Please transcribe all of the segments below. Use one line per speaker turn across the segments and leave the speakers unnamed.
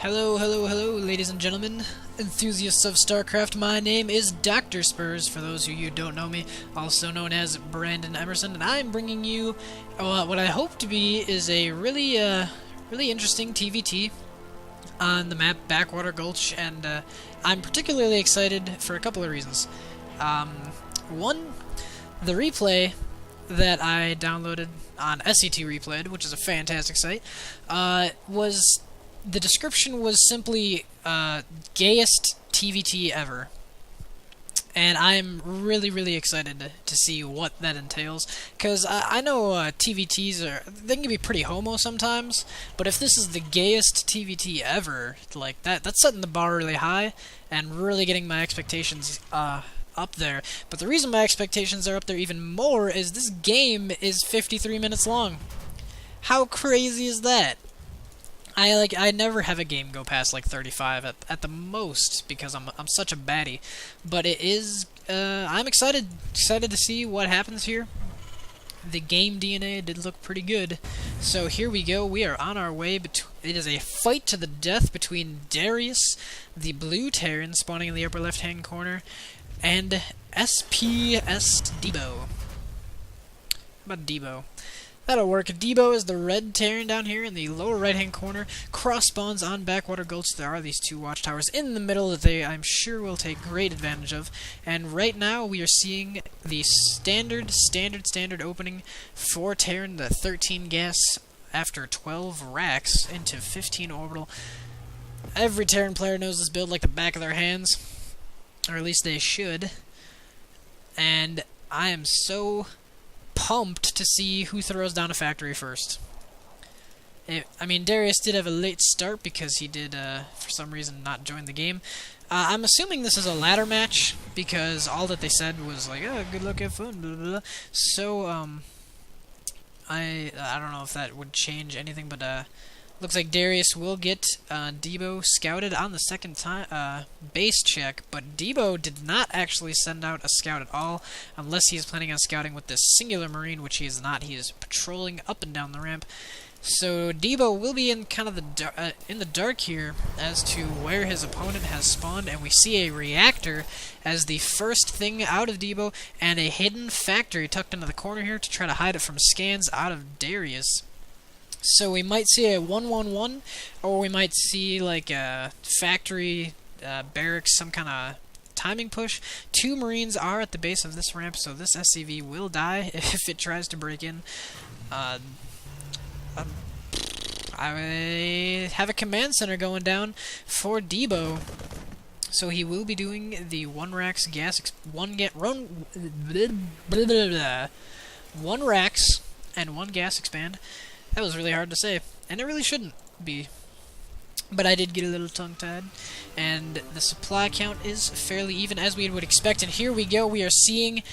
Hello, hello, hello, ladies and gentlemen, enthusiasts of StarCraft. My name is Dr. Spurs, for those of you who don't know me, also known as Brandon Emerson, and I'm bringing you what I hope to be is a really interesting TVT on the map Backwater Gulch, and I'm particularly excited for a couple of reasons. One, the replay that I downloaded on SET Replayed, which is a fantastic site, the description was simply gayest TVT ever. And I'm really excited to see what that entails, because I know TVTs they can be pretty homo sometimes, but if this is the gayest TVT ever, like that's setting the bar really high and really getting my expectations up there. But the reason my expectations are up there even more is this game is 53 minutes long. How crazy is that? I never have a game go past like 35 at the most because I'm such a baddie, but it is I'm excited to see what happens here. The game DNA did look pretty good, so here we go. We are on our way. It is a fight to the death between Darius, the blue Terran spawning in the upper left-hand corner, and sPsDEBO. How about Debo? That'll work. Debo is the red Terran down here in the lower right-hand corner. Cross spawns on Backwater Gulch. There are these two watchtowers in the middle that they, I'm sure, will take great advantage of. And right now we are seeing the standard opening for Terran, the 13 gas after 12 racks into 15 orbital. Every Terran player knows this build like the back of their hands, or at least they should. And I am so pumped to see who throws down a factory first. I mean, Darius did have a late start because he did, for some reason, not join the game. I'm assuming this is a ladder match because all that they said was like, "Oh, good luck, have fun." Blah, blah, blah. So, I don't know if that would change anything, but looks like Darius will get Debo scouted on the second time base check, but Debo did not actually send out a scout at all, unless he is planning on scouting with this singular Marine, which he is not. He is patrolling up and down the ramp. So Debo will be in kind of the dark here as to where his opponent has spawned, and we see a reactor as the first thing out of Debo, and a hidden factory tucked into the corner here to try to hide it from scans out of Darius. So we might see a 1-1-1, or we might see like a factory, barracks, some kind of timing push. Two Marines are at the base of this ramp, so this SCV will die if it tries to break in. I have a command center going down for Debo, so he will be doing the one racks and one gas expand. That was really hard to say, and it really shouldn't be. But I did get a little tongue-tied, and the supply count is fairly even as we would expect. And here we go, we are seeing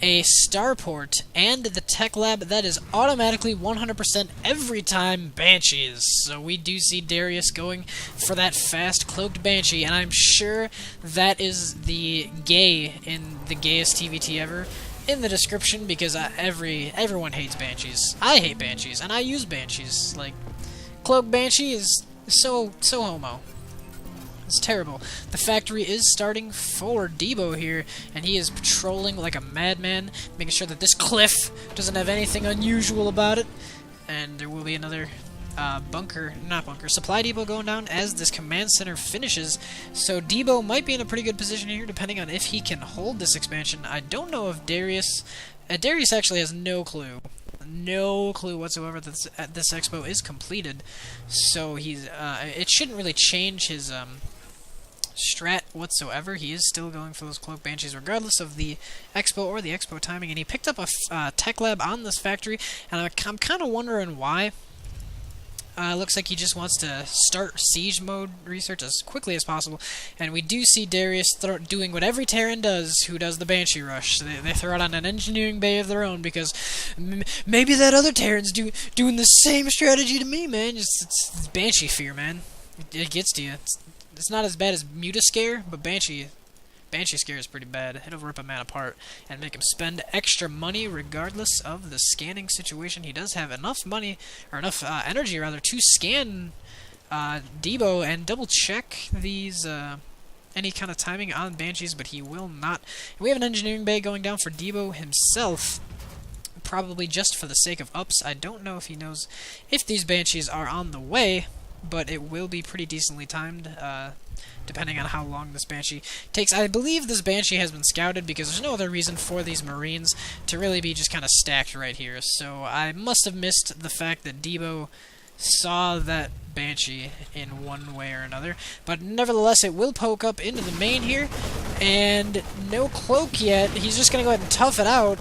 a starport and the tech lab that is automatically 100% every time Banshees. So we do see Darius going for that fast cloaked Banshee, and I'm sure that is the gay in the gayest TVT ever in the description, because everyone hates Banshees. I hate Banshees, and I use Banshees. Like, Cloak Banshee is so homo. It's terrible. The factory is starting for Debo here, and he is patrolling like a madman, making sure that this cliff doesn't have anything unusual about it. And there will be another supply depot going down as this command center finishes. So Debo might be in a pretty good position here, depending on if he can hold this expansion. I don't know if Darius actually has no clue whatsoever that this expo is completed. So it shouldn't really change his strat whatsoever. He is still going for those cloak banshees regardless of the expo or the expo timing, and he picked up a tech lab on this factory, and I'm kind of wondering why. Looks like he just wants to start siege mode research as quickly as possible, and we do see Darius doing what every Terran does who does the Banshee rush. They throw it on an engineering bay of their own, because maybe that other Terran's doing the same strategy to me, man. It's Banshee fear, man. It gets to you. It's not as bad as Muta Scare, but Banshee Scare is pretty bad. It'll rip a man apart and make him spend extra money regardless of the scanning situation. He does have enough money, or enough energy rather, to scan Debo and double check these any kind of timing on Banshees, but he will not. We have an engineering bay going down for Debo himself, probably just for the sake of ups. I don't know if he knows if these Banshees are on the way, but it will be pretty decently timed, depending on how long this Banshee takes. I believe this Banshee has been scouted because there's no other reason for these Marines to really be just kind of stacked right here. So I must have missed the fact that Debo saw that Banshee in one way or another. But nevertheless, it will poke up into the main here, and no cloak yet. He's just going to go ahead and tough it out.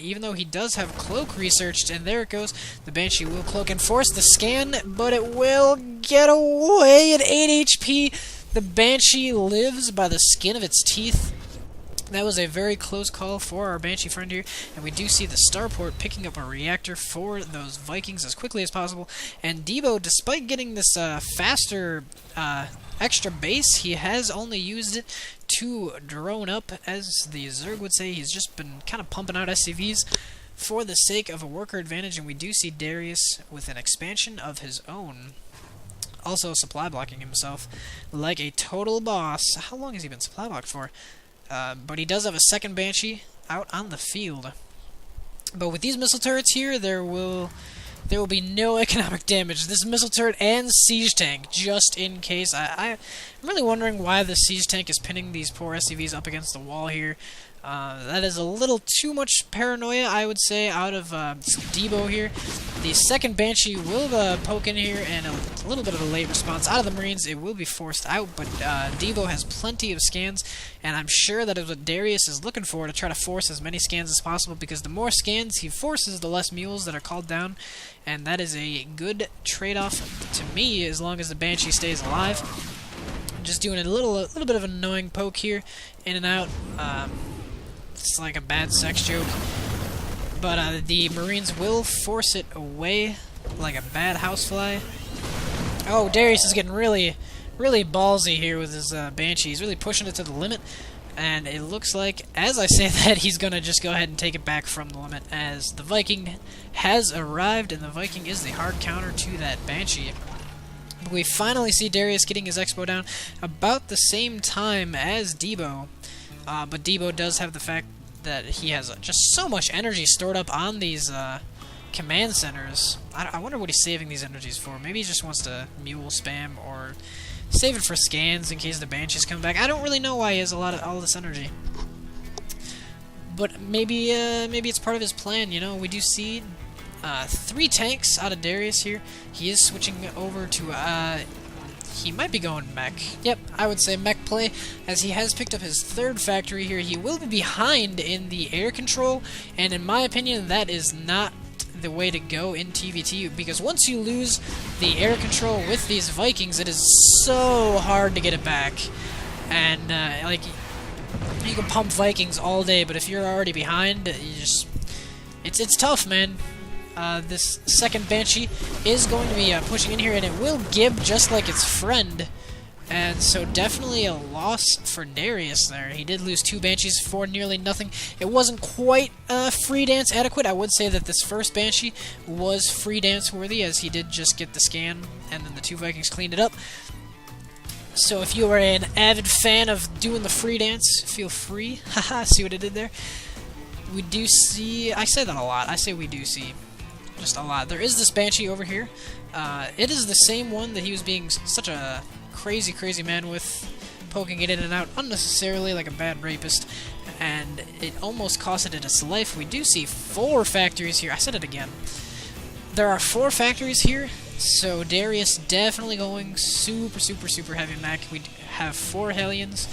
Even though he does have cloak researched, and there it goes. The Banshee will cloak and force the scan, but it will get away at 8 HP. The Banshee lives by the skin of its teeth. That was a very close call for our Banshee friend here, and we do see the starport picking up a reactor for those Vikings as quickly as possible. And Debo, despite getting this faster extra base, he has only used it to drone up, as the Zerg would say. He's just been kind of pumping out SCVs for the sake of a worker advantage, and we do see Darius with an expansion of his own. Also supply blocking himself like a total boss. How long has he been supply blocked for? But he does have a second Banshee out on the field. But with these missile turrets here, there will be no economic damage. This missile turret and siege tank, just in case. I'm really wondering why the siege tank is pinning these poor SCVs up against the wall here. That is a little too much paranoia, I would say, out of Debo here. The second Banshee will poke in here, and a little bit of a late response out of the Marines. It will be forced out, but Debo has plenty of scans, and I'm sure that is what Darius is looking for, to try to force as many scans as possible, because the more scans he forces, the less mules that are called down, and that is a good trade-off to me, as long as the Banshee stays alive. Just doing a little bit of an annoying poke here, in and out. It's like a bad sex joke. But the Marines will force it away like a bad housefly. Oh, Darius is getting really ballsy here with his Banshee. He's really pushing it to the limit. And it looks like, as I say that, he's going to just go ahead and take it back from the limit, as the Viking has arrived, and the Viking is the hard counter to that Banshee. We finally see Darius getting his expo down about the same time as Debo. But Debo does have the fact that he has just so much energy stored up on these command centers. I wonder what he's saving these energies for. Maybe he just wants to mule spam, or save it for scans in case the Banshees come back. I don't really know why he has all this energy. But maybe it's part of his plan, you know. We do see 3 tanks out of Darius here. He is switching over to he might be going mech. Yep, I would say mech play, as he has picked up his 3rd factory here. He will be behind in the air control, and in my opinion, that is not the way to go in TVT, because once you lose the air control with these Vikings, it is so hard to get it back. And like, you can pump Vikings all day, but if you're already behind, it's tough, man. This second Banshee is going to be pushing in here, and it will gib just like its friend. And so definitely a loss for Darius there. He did lose 2 Banshees for nearly nothing. It wasn't quite free dance adequate. I would say that this first Banshee was free dance worthy, as he did just get the scan, and then the 2 Vikings cleaned it up. So if you are an avid fan of doing the free dance, feel free. Haha, see what I did there? We do see... I say that a lot. I say we do see. Just a lot. There is this Banshee over here. It is the same one that he was being such a crazy man with, poking it in and out unnecessarily like a bad rapist, and it almost costed it its life. We do see 4 factories here. I said it again. There are 4 factories here, so Darius definitely going super heavy mech. We have 4 Hellions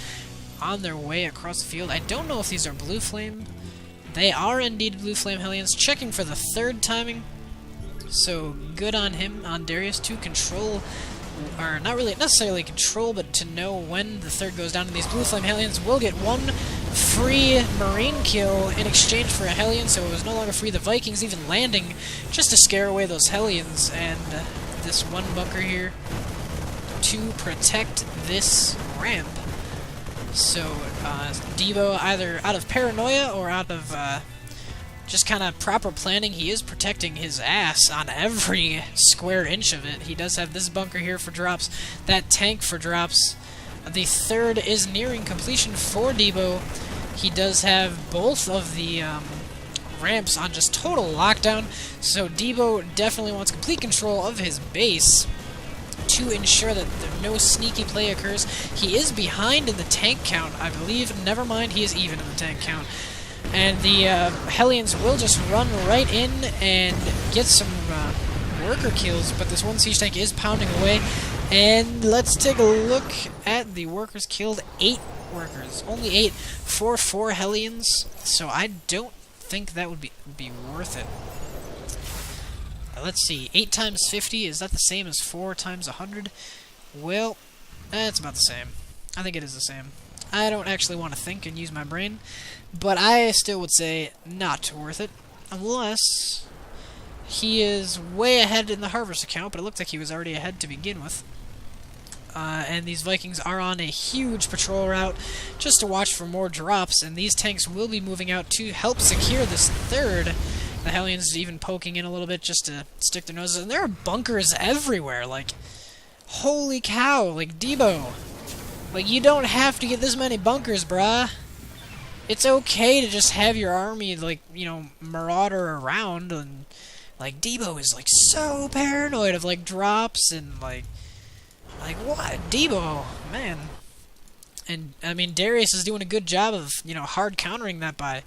on their way across the field. I don't know if these are Blue Flame. They are indeed Blue Flame Hellions. Checking for the 3rd timing. So good on him, on Darius, to control, or not really necessarily control, but to know when the 3rd goes down. And these Blue Flame Hellions will get 1 free Marine kill in exchange for a Hellion, so it was no longer free. The Vikings even landing just to scare away those Hellions, and this 1 bunker here to protect this ramp. So Debo, either out of paranoia or out of just kind of proper planning. He is protecting his ass on every square inch of it. He does have this bunker here for drops, that tank for drops. The third is nearing completion for Debo. He does have both of the ramps on just total lockdown, so Debo definitely wants complete control of his base to ensure that no sneaky play occurs. He is behind in the tank count, I believe. Never mind, he is even in the tank count. And the Hellions will just run right in and get some worker kills, but this one siege tank is pounding away. And let's take a look at the workers killed. 8 workers. Only 8 for 4 Hellions, so I don't think that would be worth it. Let's see, 8 times 50, is that the same as 4 times 100? Well, it's about the same. I think it is the same. I don't actually want to think and use my brain, but I still would say not worth it, unless he is way ahead in the harvest account, but it looked like he was already ahead to begin with. And these Vikings are on a huge patrol route just to watch for more drops, and these tanks will be moving out to help secure this third. The Hellions even poking in a little bit just to stick their noses, and there are bunkers everywhere, like, holy cow, like, Debo. Like, you don't have to get this many bunkers, brah. It's okay to just have your army, like, you know, marauder around, and, like, Debo is, like, so paranoid of, like, drops and, like, what? Debo, man. And, I mean, Darius is doing a good job of, you know, hard countering that by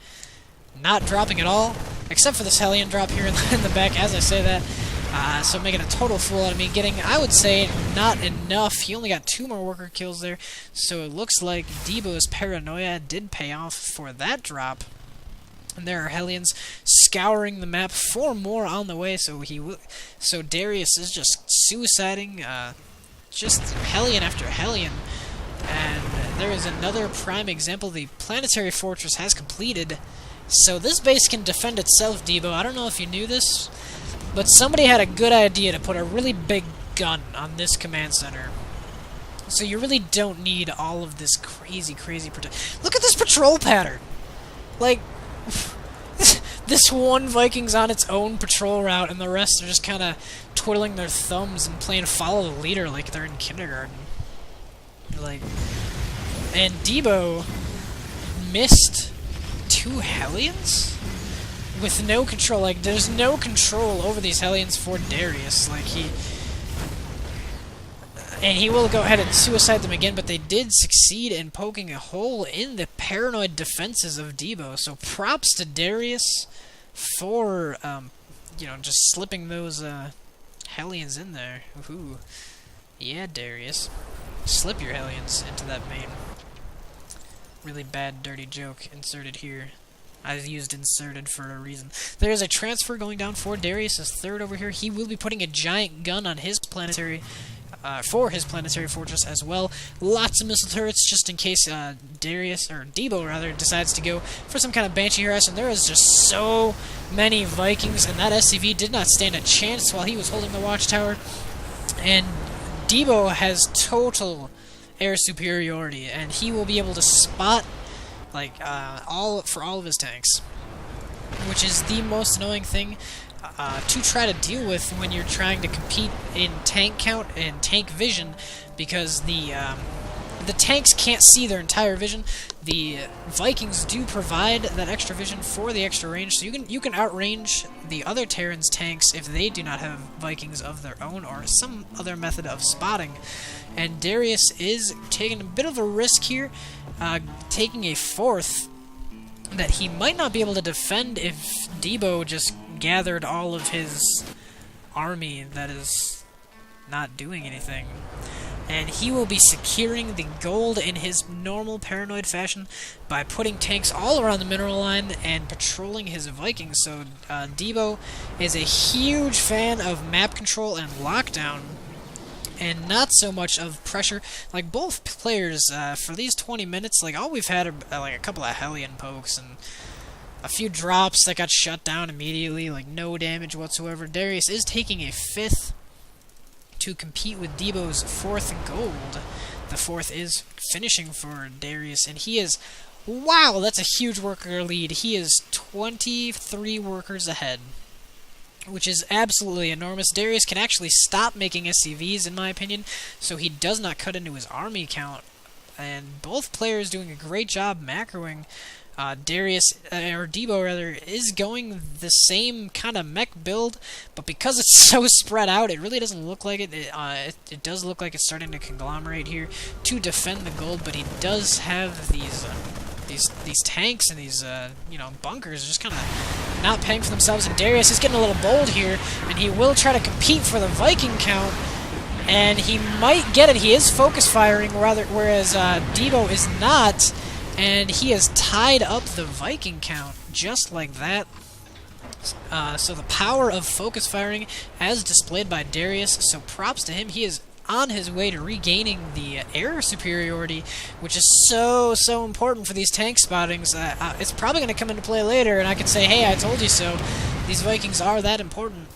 not dropping at all, except for this Hellion drop here in the back, as I say that. So making a total fool out of me, getting, I would say, not enough. He only got 2 more worker kills there, so it looks like Debo's paranoia did pay off for that drop. And there are Hellions scouring the map, 4 more on the way, so Darius is just suiciding, just Hellion after Hellion. And there is another prime example. The planetary fortress has completed, so this base can defend itself, Debo. I don't know if you knew this, but somebody had a good idea to put a really big gun on this command center. So you really don't need all of this crazy Look at this patrol pattern! Like, this one Viking's on its own patrol route, and the rest are just kind of twiddling their thumbs and playing follow the leader like they're in kindergarten. Like, and Debo missed 2 Hellions with no control. Like, there's no control over these Hellions for Darius. Like, he will go ahead and suicide them again, but they did succeed in poking a hole in the paranoid defenses of Debo. So props to Darius for, you know, just slipping those Hellions in there. Ooh. Yeah, Darius. Slip your Hellions into that main. Really bad, dirty joke inserted here. I've used inserted for a reason. There is a transfer going down for Darius' third over here. He will be putting a giant gun on his planetary, for his planetary fortress as well. Lots of missile turrets just in case Debo rather, decides to go for some kind of Banshee harassment. There is just so many Vikings, and that SCV did not stand a chance while he was holding the watchtower. And Debo has total air superiority, and he will be able to spot, like, all of his tanks, which is the most annoying thing to try to deal with when you're trying to compete in tank count and tank vision, because the tanks can't see their entire vision. The Vikings do provide that extra vision for the extra range, so you can outrange the other Terran's tanks if they do not have Vikings of their own or some other method of spotting. And Darius is taking a bit of a risk here, taking a 4th that he might not be able to defend if Debo just gathered all of his army that is not doing anything. And he will be securing the gold in his normal paranoid fashion by putting tanks all around the mineral line and patrolling his Vikings. So Debo is a huge fan of map control and lockdown, and not so much of pressure. Like, both players, for these 20 minutes, like, all we've had are like a couple of Hellion pokes and a few drops that got shut down immediately, like no damage whatsoever. Darius is taking a 5th to compete with Debo's 4th gold. The 4th is finishing for Darius, and he is, wow, that's a huge worker lead. He is 23 workers ahead, which is absolutely enormous. Darius can actually stop making SCVs, in my opinion, so he does not cut into his army count. And both players doing a great job macroing. Darius, or Debo rather, is going the same kind of mech build, but because it's so spread out, it really doesn't look like it. It does look like it's starting to conglomerate here to defend the gold, but he does have these tanks and these bunkers just kind of not paying for themselves. And Darius is getting a little bold here, and he will try to compete for the Viking count. And he might get it. He is focus firing, whereas Debo is not. And he has tied up the Viking count just like that. So the power of focus firing as displayed by Darius. So props to him. He is on his way to regaining the air superiority, which is so important for these tank spottings. It's probably going to come into play later, and I can say, hey, I told you so. These Vikings are that important.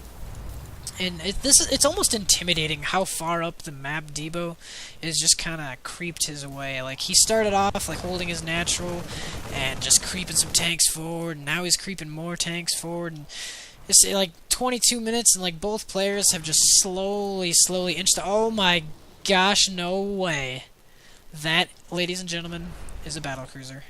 And it's almost intimidating how far up the map Debo is just kind of creeped his way. Like, he started off like holding his natural and just creeping some tanks forward, and now he's creeping more tanks forward. And it's like 22 minutes, and like both players have just slowly inched. Oh my gosh, no way! That, ladies and gentlemen, is a battlecruiser.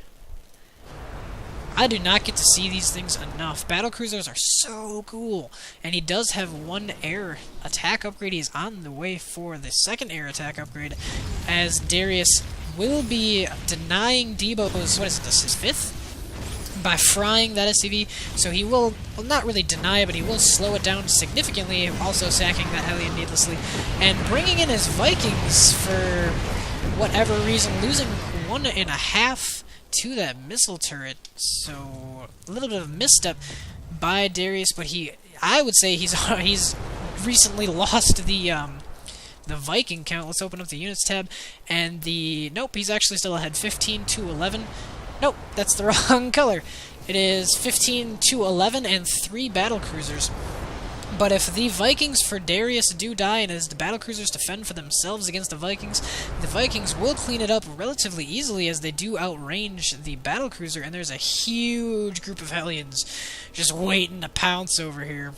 I do not get to see these things enough. Battlecruisers are so cool. And he does have one air attack upgrade. He's on the way for the second air attack upgrade, as Darius will be denying Debo's, what is this, his fifth? By frying that SCV. So he will, well, not really deny it, but he will slow it down significantly, also sacking that Hellion needlessly. And bringing in his Vikings for whatever reason, losing 1.5 to that missile turret. So a little bit of misstep by Darius, but I would say he's recently lost the Viking count. Let's open up the units tab, and nope, he's actually still ahead, 15 to 11. Nope, that's the wrong color. It is 15 to 11 and 3 battlecruisers. But if the Vikings for Darius do die, and as the battlecruisers defend for themselves against the Vikings will clean it up relatively easily, as they do outrange the battlecruiser, and there's a huge group of Hellions just waiting to pounce over here.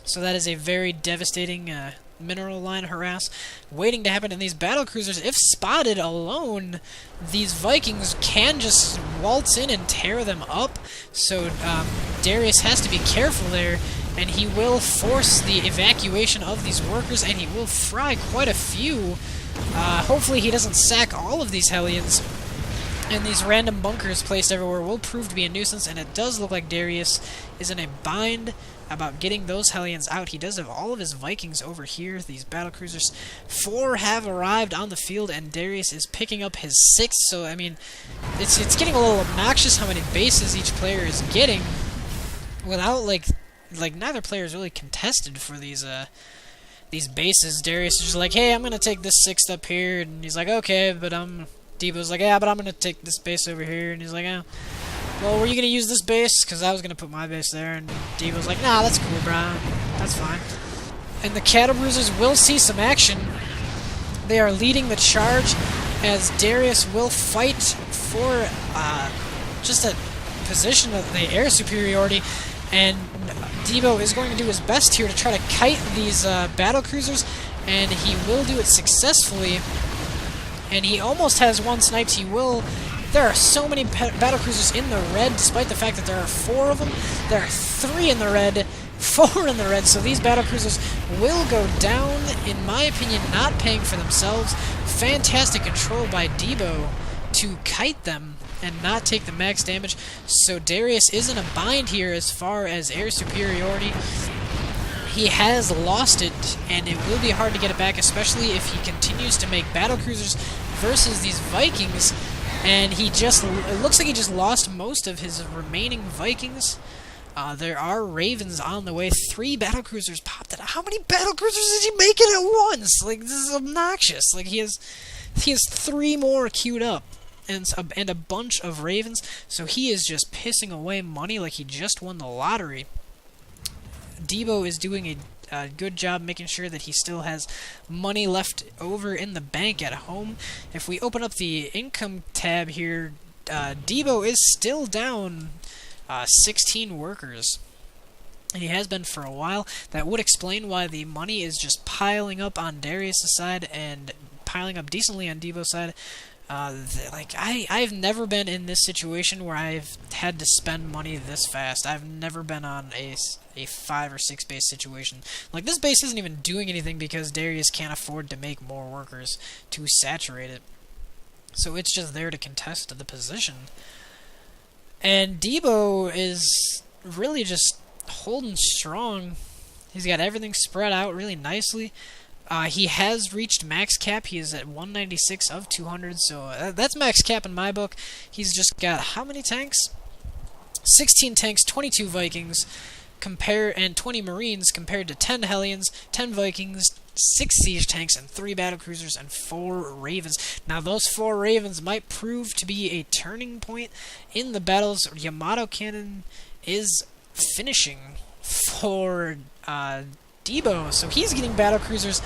So that is a very devastating mineral line harass waiting to happen, and these battlecruisers, if spotted alone, these Vikings can just waltz in and tear them up. So Darius has to be careful there, and he will force the evacuation of these workers, and he will fry quite a few. Hopefully he doesn't sack all of these Hellions, and these random bunkers placed everywhere will prove to be a nuisance, and it does look like Darius is in a bind about getting those Hellions out. He does have all of his Vikings over here, these battlecruisers. 4 have arrived on the field, and Darius is picking up his 6th, so I mean, it's getting a little obnoxious how many bases each player is getting without like neither player is really contested for these bases. Darius is just like, hey, I'm gonna take this 6th up here, and he's like, okay, but Debo's like, yeah, but I'm gonna take this base over here, and he's like, oh, well, were you gonna use this base? Because I was gonna put my base there, and Debo's like, nah, that's cool, bro, that's fine. And the cattle bruisers will see some action. They are leading the charge, as Darius will fight for just a position of the air superiority, and Debo is going to do his best here to try to kite these battlecruisers, and he will do it successfully. And he almost has one sniped. There are so many battlecruisers in the red, despite the fact that there are 4 of them. There are 3 in the red, 4 in the red, so these battlecruisers will go down, in my opinion, not paying for themselves. Fantastic control by Debo to kite them and not take the max damage. So Darius is in a bind here as far as air superiority. He has lost it, and it will be hard to get it back, especially if he continues to make battlecruisers versus these Vikings. And it looks like he just lost most of his remaining Vikings. There are Ravens on the way. 3 battlecruisers popped out. How many battlecruisers is he making at once? Like, this is obnoxious. Like, he has 3 more queued up, and a bunch of Ravens. So he is just pissing away money like he just won the lottery. Debo is doing a good job making sure that he still has money left over in the bank at home. If we open up the income tab here, Debo is still down 16 workers. And he has been for a while. That would explain why the money is just piling up on Darius' side and piling up decently on Debo's side. I've never been in this situation where I've had to spend money this fast. I've never been on a 5 or 6 base situation. Like, this base isn't even doing anything because Darius can't afford to make more workers to saturate it. So it's just there to contest the position. And Debo is really just holding strong. He's got everything spread out really nicely. He has reached max cap. He is at 196 of 200, so that's max cap in my book. He's just got how many tanks? 16 tanks, 22 Vikings, and 20 Marines compared to 10 Hellions, 10 Vikings, 6 siege tanks, and 3 battlecruisers, and 4 Ravens. Now, those 4 Ravens might prove to be a turning point in the battles. Yamato Cannon is finishing for Debo, so he's getting battlecruisers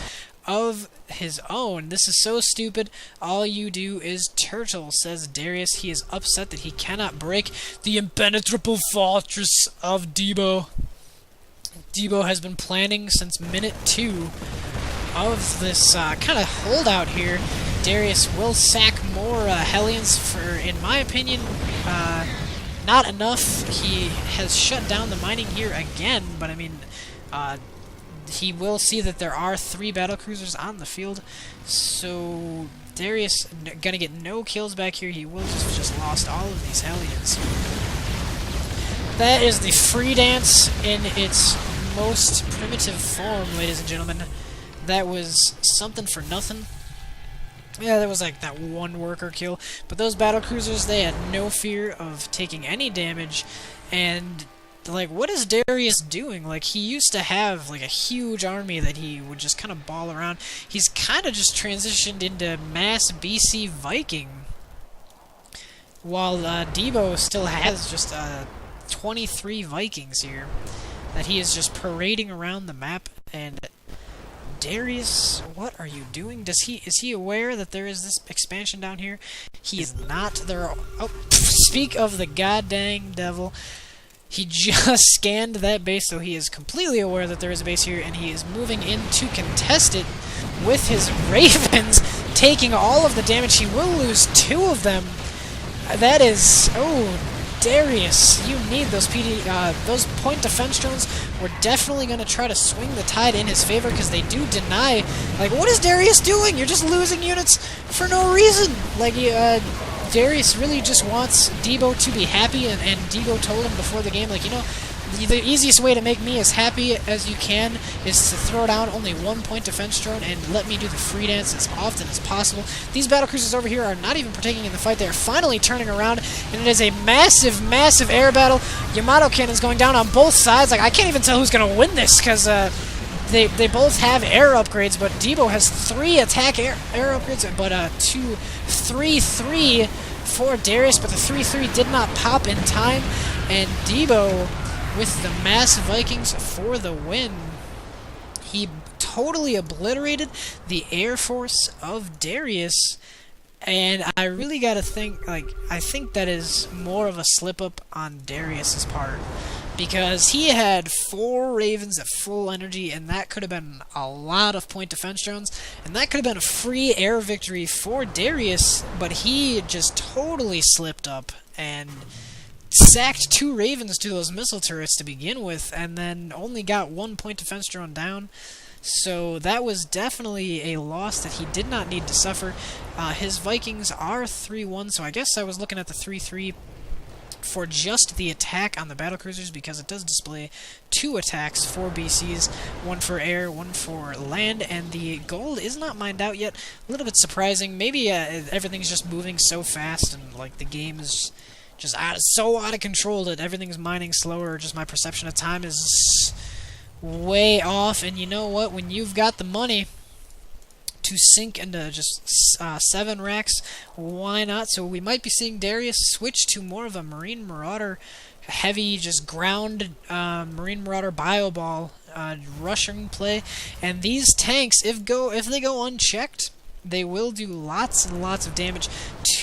of his own. This is so stupid. All you do is turtle, says Darius. He is upset that he cannot break the impenetrable fortress of Debo. Debo has been planning since minute 2 of this kind of holdout here. Darius will sack more Hellions for, in my opinion, not enough. He has shut down the mining here again, but I mean, he will see that there are 3 battlecruisers on the field, so Darius gonna get no kills back here. He will just lost all of these Hellions. That is the free dance in its most primitive form, ladies and gentlemen. That was something for nothing. Yeah, that was like that 1 worker kill, but those battlecruisers, they had no fear of taking any damage. And like, what is Darius doing? Like, he used to have like a huge army that he would just kind of ball around. He's kind of just transitioned into mass BC Viking, while Debo still has just 23 Vikings here that he is just parading around the map. And Darius, what are you doing? Is he aware that there is this expansion down here? He is not. Oh, speak of the goddamn devil. He just scanned that base, so he is completely aware that there is a base here, and he is moving in to contest it with his Ravens, taking all of the damage. He will lose 2 of them. That is... oh, Darius, you need those those point defense drones. We're definitely going to try to swing the tide in his favor, because they do deny... like, what is Darius doing? You're just losing units for no reason. Like, Darius really just wants Debo to be happy, and Debo told him before the game, like, you know, the easiest way to make me as happy as you can is to throw down only 1 point defense drone and let me do the free dance as often as possible. These battlecruisers over here are not even partaking in the fight. They are finally turning around, and it is a massive, massive air battle. Yamato Cannon's going down on both sides. Like, I can't even tell who's going to win this, because they both have air upgrades, but Debo has 3 attack air upgrades, but 3-3 for Darius, but the 3-3 did not pop in time, and Debo with the mass Vikings for the win. He totally obliterated the air force of Darius, and I really gotta think, like, I think that is more of a slip-up on Darius's part, because he had 4 Ravens at full energy, and that could have been a lot of point defense drones, and that could have been a free air victory for Darius, but he just totally slipped up and sacked 2 Ravens to those missile turrets to begin with, and then only got 1 point defense drone down. So that was definitely a loss that he did not need to suffer. His Vikings are 3-1, so I guess I was looking at the 3-3 for just the attack on the battlecruisers, because it does display 2 attacks for BCs, 1 for air, 1 for land, and the gold is not mined out yet. A little bit surprising. Maybe everything's just moving so fast, and like the game is just so out of control that everything's mining slower, or just my perception of time is way off. And you know what? When you've got the money to sink into just 7 racks, why not? So we might be seeing Darius switch to more of a Marine Marauder heavy, just ground Marine Marauder bio ball rushing play. And these tanks, if they go unchecked, they will do lots and lots of damage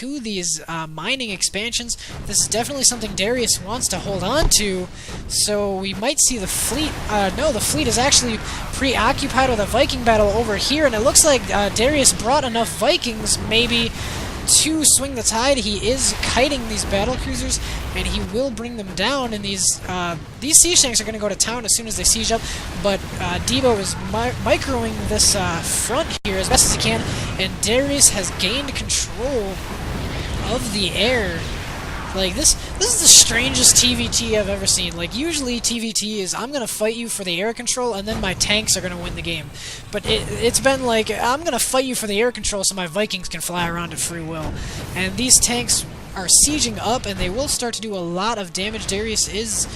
to these mining expansions. This is definitely something Darius wants to hold on to, so we might see the fleet. No, the fleet is actually preoccupied with a Viking battle over here, and it looks like Darius brought enough Vikings, maybe, to swing the tide. He is kiting these battle cruisers, and he will bring them down. And these siege tanks are going to go to town as soon as they siege up. But Debo is microing this front here as best as he can, and Darius has gained control of the air. Like, this is the strangest TVT I've ever seen. Like, usually TVT is, I'm gonna fight you for the air control, and then my tanks are gonna win the game. But it's been like, I'm gonna fight you for the air control so my Vikings can fly around at free will. And these tanks are sieging up, and they will start to do a lot of damage. Darius is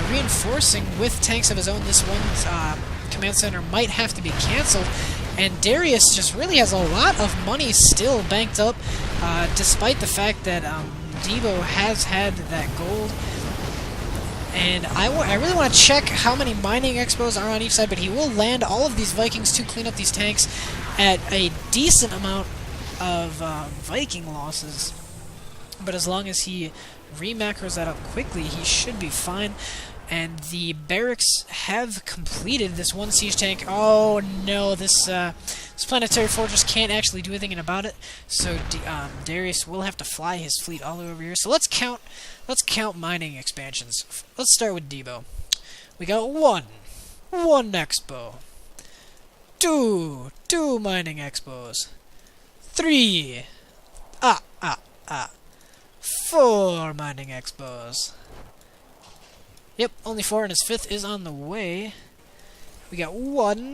reinforcing with tanks of his own. This one's command center might have to be cancelled. And Darius just really has a lot of money still banked up, despite the fact that Debo has had that gold. And I really want to check how many mining expos are on each side, but he will land all of these Vikings to clean up these tanks at a decent amount of Viking losses. But as long as he remacros that up quickly, he should be fine. And the barracks have completed this one siege tank. Oh no, this planetary fortress can't actually do anything about it. So Darius will have to fly his fleet all the way over here. So let's count mining expansions. Let's start with Debo. We got one expo, two mining expos, 4 mining expos. Yep, only 4, and his 5th is on the way. We got 1,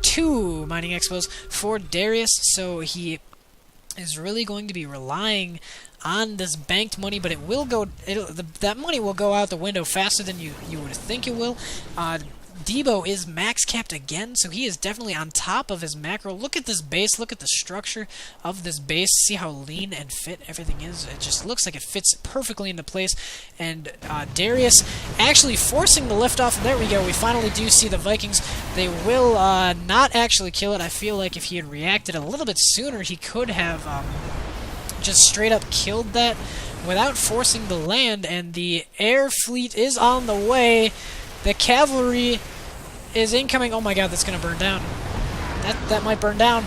2 mining expos for Darius, so he is really going to be relying on this banked money, but that money will go out the window faster than you would think it will. Debo is max capped again, so he is definitely on top of his macro. Look at this base. Look at the structure of this base. See how lean and fit everything is. It just looks like it fits perfectly into place. And Darius actually forcing the liftoff. And there we go. We finally do see the Vikings. They will not actually kill it. I feel like if he had reacted a little bit sooner, he could have just straight up killed that without forcing the land. And the air fleet is on the way. The cavalry is incoming. Oh my god, that's gonna burn down. That might burn down.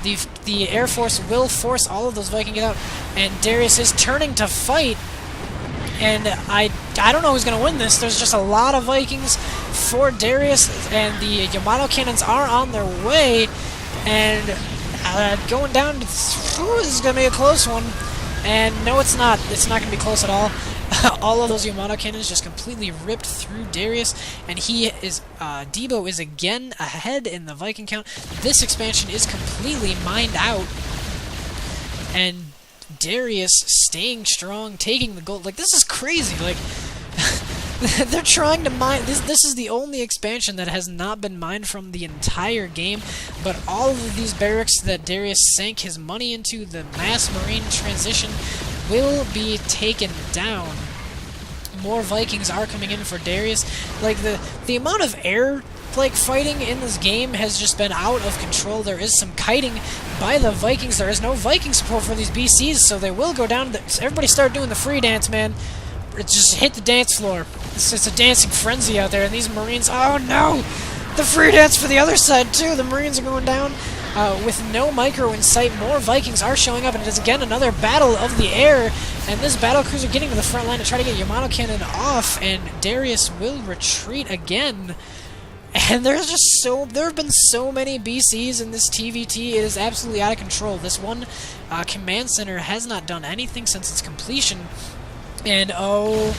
The Air Force will force all of those Vikings out, and Darius is turning to fight. And I don't know who's gonna win this. There's just a lot of Vikings for Darius, and the Yamato cannons are on their way. And going down. This is gonna be a close one. And no, it's not. It's not gonna be close at all. All of those Yamato cannons just completely ripped through Darius, and Debo is again ahead in the Viking count. This expansion is completely mined out, and Darius staying strong, taking the gold. Like, this is crazy. Like, they're trying to mine. This is the only expansion that has not been mined from the entire game, but all of these barracks that Darius sank his money into, the mass marine transition, will be taken down. More Vikings are coming in for Darius. Like, the amount of air fighting in this game has just been out of control. There is some kiting by the Vikings. There is no Viking support for these BCs, so they will go down. Everybody start doing the free dance, man. It just hit the dance floor. It's a dancing frenzy out there, and these Marines, oh no! The free dance for the other side too. The Marines are going down. With no micro in sight, more Vikings are showing up, and it is again another battle of the air, and this battle cruiser getting to the front line to try to get Yamato cannon off, and Darius will retreat again. And there have been so many BCs in this TVT, it is absolutely out of control. This one command center has not done anything since its completion, and oh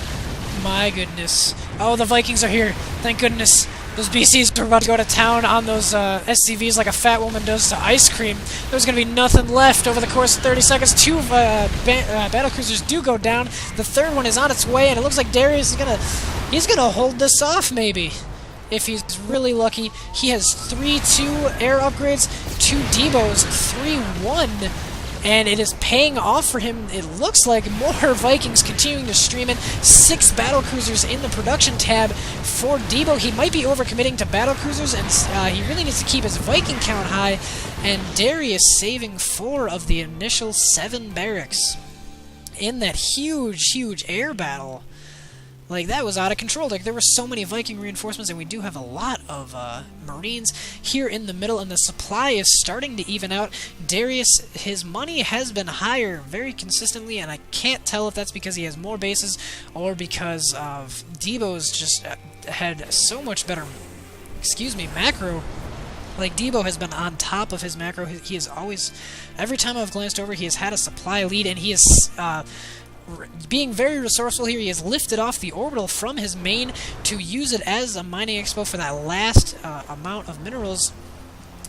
my goodness. Oh, the Vikings are here, thank goodness. Those BCs are about to go to town on those SCVs like a fat woman does to ice cream. There's going to be nothing left over the course of 30 seconds. 2 battlecruisers do go down. The third one is on its way, and it looks like Darius is going to hold this off, maybe. If he's really lucky. He has 3-2 air upgrades, 2 Debos, 3-1. and it is paying off for him. It looks like more Vikings continuing to stream in. 6 battlecruisers in the production tab for Debo. He might be overcommitting to battlecruisers, and he really needs to keep his Viking count high, and Darius saving 4 of the initial 7 barracks in that huge air battle. Like, that was out of control. Like, there were so many Viking reinforcements, and we do have a lot of Marines here in the middle, and the supply is starting to even out. Darius, his money has been higher very consistently, and I can't tell if that's because he has more bases or because of Debo's just had so much better, macro. Like, Debo has been on top of his macro. He is always, every time I've glanced over, he has had a supply lead, and he is being very resourceful here. He has lifted off the orbital from his main to use it as a mining expo for that last amount of minerals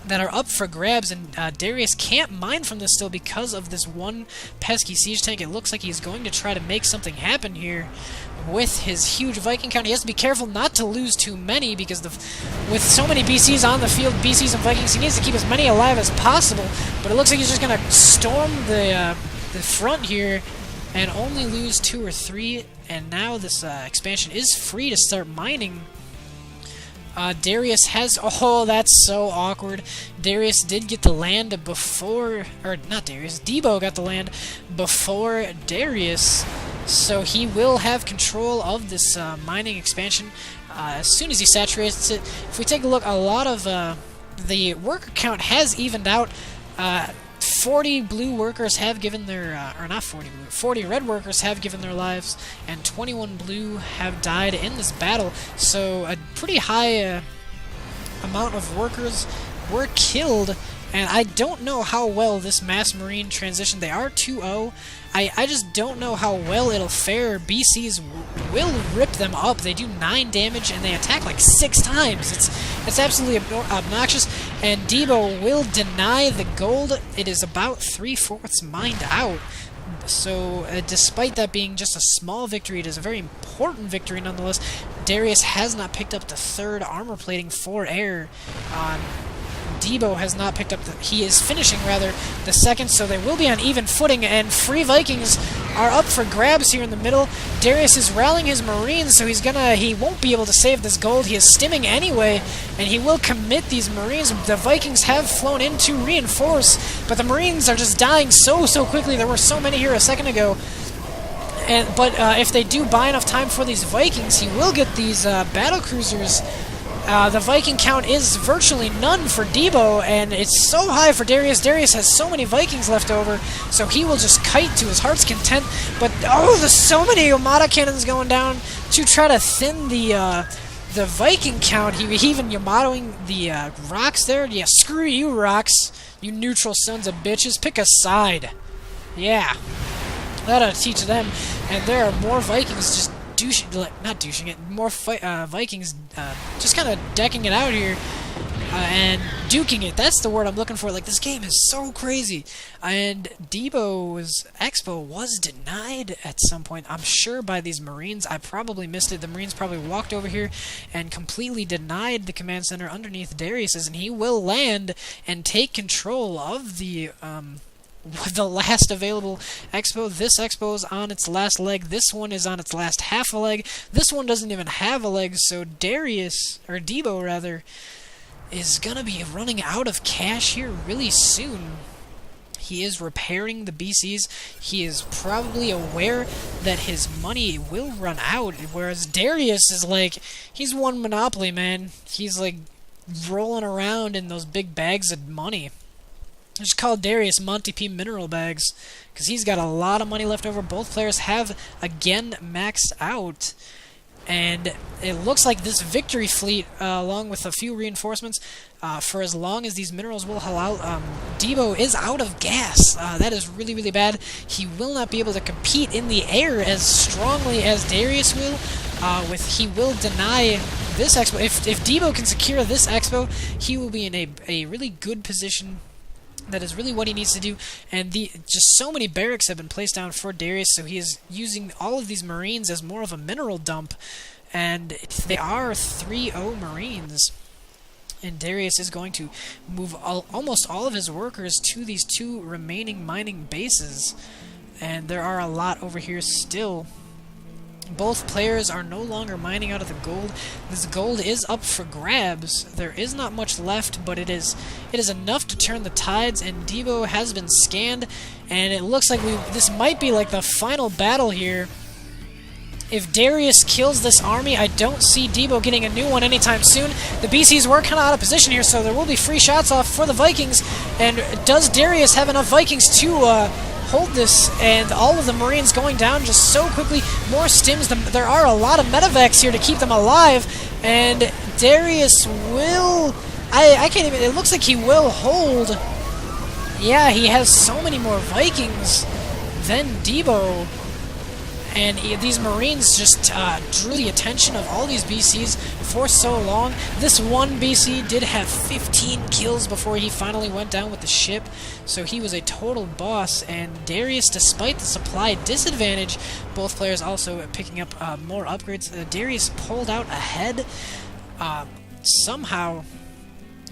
that are up for grabs, and Darius can't mine from this still because of this one pesky siege tank. It looks like he's going to try to make something happen here with his huge Viking count. He has to be careful not to lose too many, because with so many BCs on the field, BCs and Vikings, he needs to keep as many alive as possible, but it looks like he's just going to storm the front here and only lose 2 or 3, and now this expansion is free to start mining. Darius has... Oh, that's so awkward. Darius did get the land before... Or, not Darius. Debo got the land before Darius, so he will have control of this mining expansion as soon as he saturates it. If we take a look, a lot of the worker count has evened out. 40 blue workers have given their, or not 40 blue, 40 red workers have given their lives, and 21 blue have died in this battle. So a pretty high amount of workers were killed, and I don't know how well this mass marine transition, they are 2-0. I just don't know how well it'll fare. BCs will rip them up. They do 9 damage, and they attack like 6 times. It's absolutely obnoxious, and Debo will deny the gold. It is about 3/4 mined out. So, despite that being just a small victory, it is a very important victory nonetheless. Darius has not picked up the 3rd armor plating for air. Debo has not picked up he is finishing, rather, the 2nd, so they will be on even footing, and free Vikings are up for grabs here in the middle. Darius is rallying his Marines, so he won't be able to save this gold. He is stimming anyway, and he will commit these Marines. The Vikings have flown in to reinforce, but the Marines are just dying so quickly. There were so many here a second ago. But if they do buy enough time for these Vikings, he will get these battlecruisers. The Viking count is virtually none for Debo, and it's so high for Darius. Darius has so many Vikings left over, so he will just kite to his heart's content. But, oh, there's so many Armada cannons going down to try to thin the Viking count. He even Yamatoing the rocks there. Yeah, screw you, rocks. You neutral sons of bitches. Pick a side. Yeah. That'll teach them. And there are more Vikings just not douching it, more Vikings just kind of decking it out here and duking it. That's the word I'm looking for. Like, this game is so crazy. And Debo's expo was denied at some point, I'm sure, by these Marines. I probably missed it. The Marines probably walked over here and completely denied the command center underneath Darius's, and he will land and take control of the last available expo. This expo is on its last leg. This one is on its last half a leg. This one doesn't even have a leg, so Debo rather, is gonna be running out of cash here really soon. He is repairing the BCs. He is probably aware that his money will run out, whereas Darius is like, he's won Monopoly, man. He's like rolling around in those big bags of money. I just call Darius Monty P Mineral Bags, because he's got a lot of money left over. Both players have, again, maxed out. And it looks like this victory fleet, along with a few reinforcements, for as long as these minerals will allow, Debo is out of gas. That is really bad. He will not be able to compete in the air as strongly as Darius will. He will deny this expo. If Debo can secure this expo, he will be in a really good position. That is really what he needs to do, and just so many barracks have been placed down for Darius, so he is using all of these Marines as more of a mineral dump, and they are 3-0 Marines. And Darius is going to move almost all of his workers to these 2 remaining mining bases. And there are a lot over here still. Both players are no longer mining out of the gold. This gold is up for grabs. There is not much left, but it is enough to turn the tides, and Debo has been scanned, and it looks like this might be like the final battle here. If Darius kills this army, I don't see Debo getting a new one anytime soon. The BCs were kind of out of position here, so there will be free shots off for the Vikings. And does Darius have enough Vikings to hold this? And all of the Marines going down just so quickly. More stims. There are a lot of medevacs here to keep them alive. And Darius will... I can't even... It looks like he will hold. Yeah, he has so many more Vikings than Debo. And these Marines just drew the attention of all these BCs for so long. This one BC did have 15 kills before he finally went down with the ship, so he was a total boss. And Darius, despite the supply disadvantage, both players also picking up more upgrades. Darius pulled out ahead. Somehow,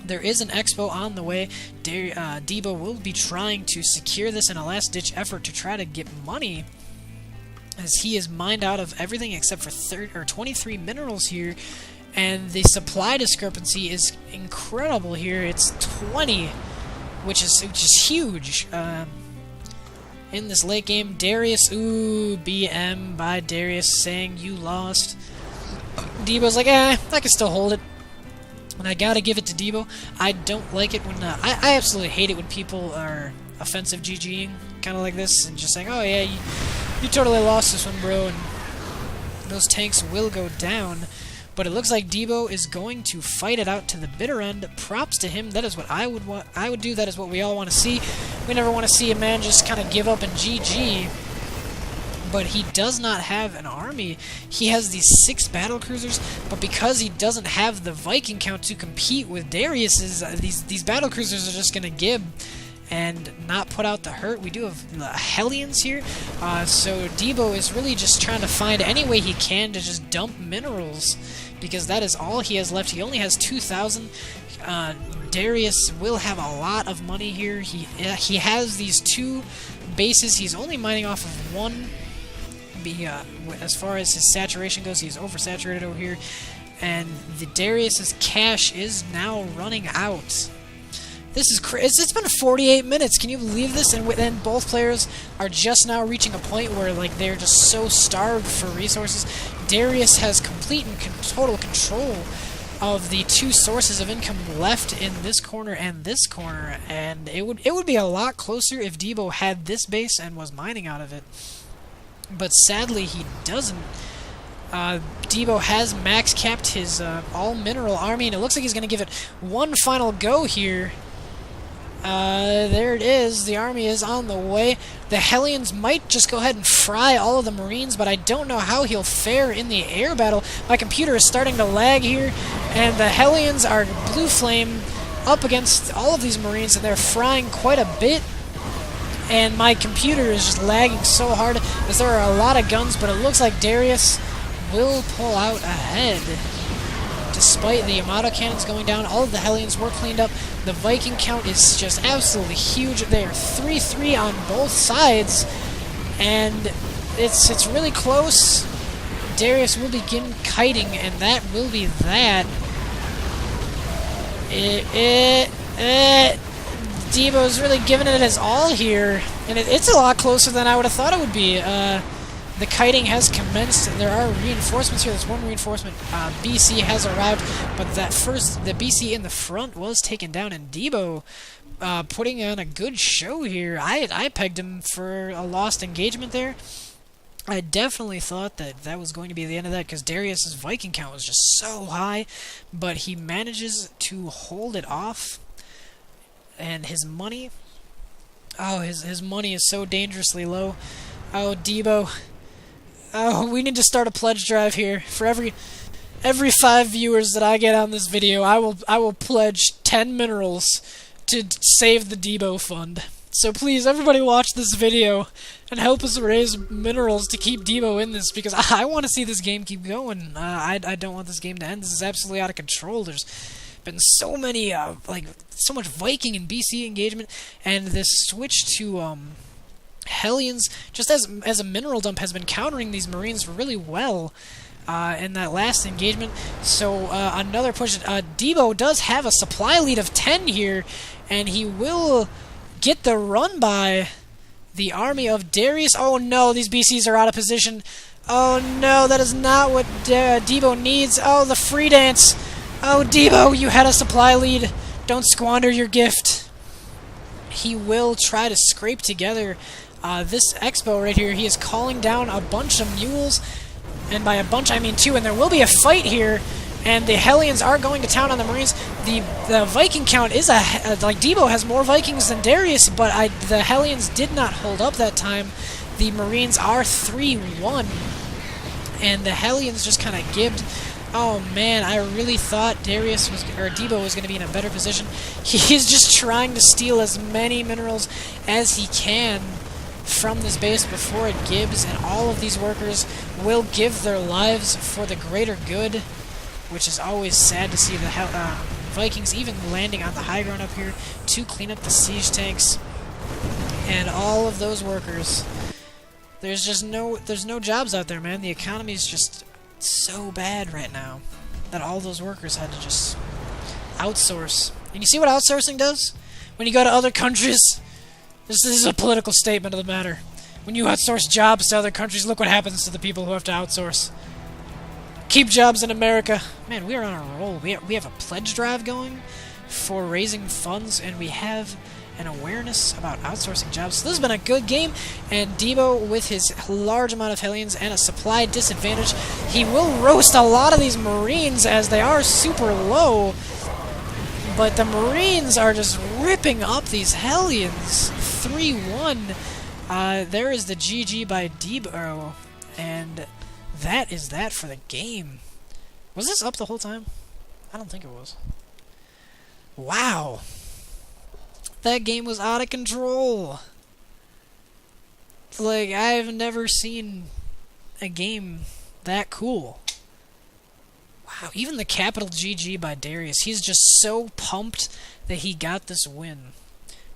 there is an expo on the way. Debo will be trying to secure this in a last-ditch effort to try to get money, as he is mined out of everything except for 23 minerals here, and the supply discrepancy is incredible here. It's 20, which is huge. In this late game, Darius, BM by Darius saying you lost. Debo's like, I can still hold it. And I gotta give it to Debo. I don't like it when, I absolutely hate it when people are offensive GGing, kind of like this, and just saying, oh yeah, you totally lost this one, bro, and those tanks will go down. But it looks like Debo is going to fight it out to the bitter end. Props to him. That is what I would do. That is what we all want to see. We never want to see a man just kind of give up and GG. But he does not have an army. He has these 6 battle cruisers, but because he doesn't have the Viking count to compete with Darius's, these battle cruisers are just going to gib and not put out the hurt. We do have Hellions here, so Debo is really just trying to find any way he can to just dump minerals, because that is all he has left. He only has 2,000. Darius will have a lot of money here. He has these 2 bases. He's only mining off of 1. As far as his saturation goes, he's oversaturated over here, and Darius's cash is now running out. This is crazy. It's been 48 minutes. Can you believe this? And then both players are just now reaching a point where they're just so starved for resources. Darius has complete and total control of the 2 sources of income left in this corner and this corner, and it would be a lot closer if Debo had this base and was mining out of it. But sadly, he doesn't. Debo has max capped his all-mineral army, and it looks like he's going to give it one final go here. There it is. The army is on the way. The Hellions might just go ahead and fry all of the Marines, but I don't know how he'll fare in the air battle. My computer is starting to lag here, and the Hellions are blue flame up against all of these Marines, and they're frying quite a bit. And my computer is just lagging so hard as there are a lot of guns, but it looks like Darius will pull out ahead. Despite the Yamato cannons going down, all of the Hellions were cleaned up. The Viking count is just absolutely huge. They are 3-3 on both sides, and it's really close. Darius will begin kiting, and that will be that. Debo's really giving it his all here, and it's a lot closer than I would have thought it would be. The kiting has commenced. There are reinforcements here. There's one reinforcement. BC has arrived, but the BC in the front was taken down, and Debo putting on a good show here. I pegged him for a lost engagement there. I definitely thought that was going to be the end of that, because Darius's Viking count was just so high, but he manages to hold it off. And his money, his money is so dangerously low. Oh, Debo. Oh, we need to start a pledge drive here. For every 5 viewers that I get on this video, I will pledge 10 minerals to save the Debo fund. So please, everybody watch this video and help us raise minerals to keep Debo in this, because I want to see this game keep going. I don't want this game to end. This is absolutely out of control. There's been so many like so much Viking and BC engagement, and this switch to Hellions just as a mineral dump has been countering these Marines really well in that last engagement. So another push. Debo does have a supply lead of 10 here, and he will get the run by the army of Darius. Oh no, these BCs are out of position. Oh no, that is not what Debo needs. Oh, the free dance. Oh, Debo, you had a supply lead. Don't squander your gift. He will try to scrape together this expo right here. He is calling down a bunch of mules, and by a bunch I mean 2, and there will be a fight here, and the Hellions are going to town on the Marines. The Viking count is like Debo has more Vikings than Darius, but the Hellions did not hold up that time. The Marines are 3-1, and the Hellions just kind of gibbed. Oh man, I really thought Debo was going to be in a better position. He's just trying to steal as many minerals as he can from this base before it gibbs, and all of these workers will give their lives for the greater good, which is always sad to see the Vikings even landing on the high ground up here to clean up the siege tanks and all of those workers. There's no jobs out there, man. The economy is just so bad right now that all those workers had to just outsource. And you see what outsourcing does? When you go to other countries, this is a political statement of the matter. When you outsource jobs to other countries, look what happens to the people who have to outsource. Keep jobs in America. Man, we are on a roll. We have a pledge drive going for raising funds, and we have an awareness about outsourcing jobs. So this has been a good game, and Debo, with his large amount of Hellions and a supply disadvantage, he will roast a lot of these Marines as they are super low, but the Marines are just ripping up these Hellions. 3-1. There is the GG by Debo, and that is that for the game. Was this up the whole time? I don't think it was. Wow. That game was out of control. Like, I've never seen a game that cool. Wow, even the capital GG by Darius. He's just so pumped that he got this win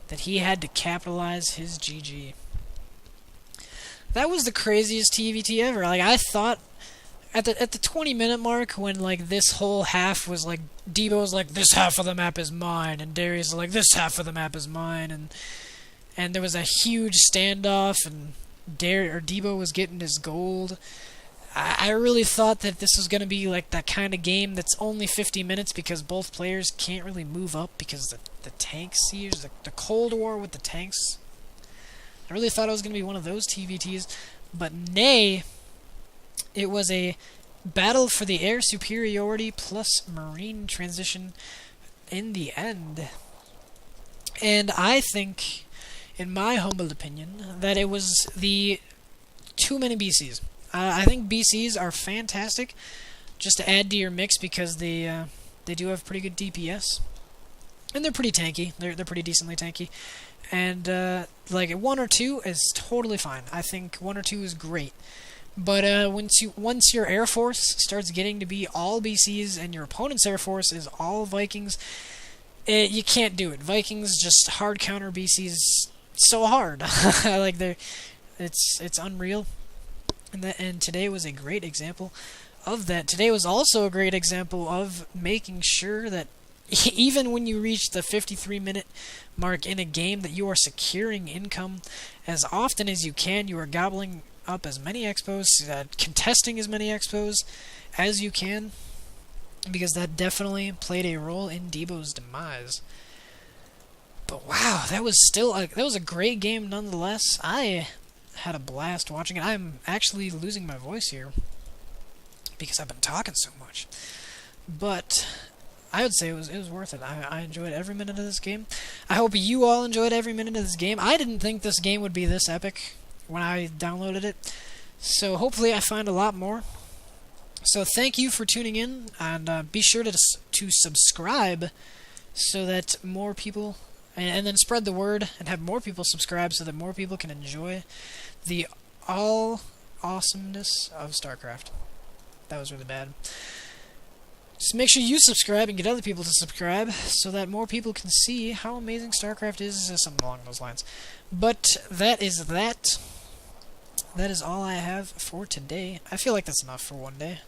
that he had to capitalize his GG. That was the craziest TVT ever. Like, I thought at the 20-minute mark, when like this whole half was like, Debo was like, this half of the map is mine, and Darius was like, this half of the map is mine, and there was a huge standoff, and Debo was getting his gold. I really thought that this was going to be like that kind of game that's only 50 minutes because both players can't really move up because the tank siege, the Cold War with the tanks. I really thought it was going to be one of those TVTs, but nay, it was a battle for the air superiority plus Marine transition in the end. And I think, in my humble opinion, that it was the too many BCs. I think BCs are fantastic just to add to your mix because they do have pretty good DPS. And they're pretty tanky. They're pretty decently tanky. And like 1 or 2 is totally fine. I think 1 or 2 is great. But once your Air Force starts getting to be all BCs and your opponent's Air Force is all Vikings, you can't do it. Vikings just hard counter BCs so hard. Like it's unreal. And today was a great example of that. Today was also a great example of making sure that even when you reach the 53-minute mark in a game that you are securing income as often as you can. You are gobbling up as many expos, contesting as many expos as you can, because that definitely played a role in Debo's demise. But wow, that was a great game nonetheless. I had a blast watching it. I'm actually losing my voice here because I've been talking so much. But I would say it was worth it. I enjoyed every minute of this game. I hope you all enjoyed every minute of this game. I didn't think this game would be this epic when I downloaded it, so hopefully I find a lot more. So thank you for tuning in, and be sure to subscribe so that more people, and then spread the word and have more people subscribe so that more people can enjoy the all awesomeness of StarCraft. That was really bad. Just make sure you subscribe and get other people to subscribe so that more people can see how amazing StarCraft is, something along those lines. But that is that. That is all I have for today. I feel like that's enough for one day.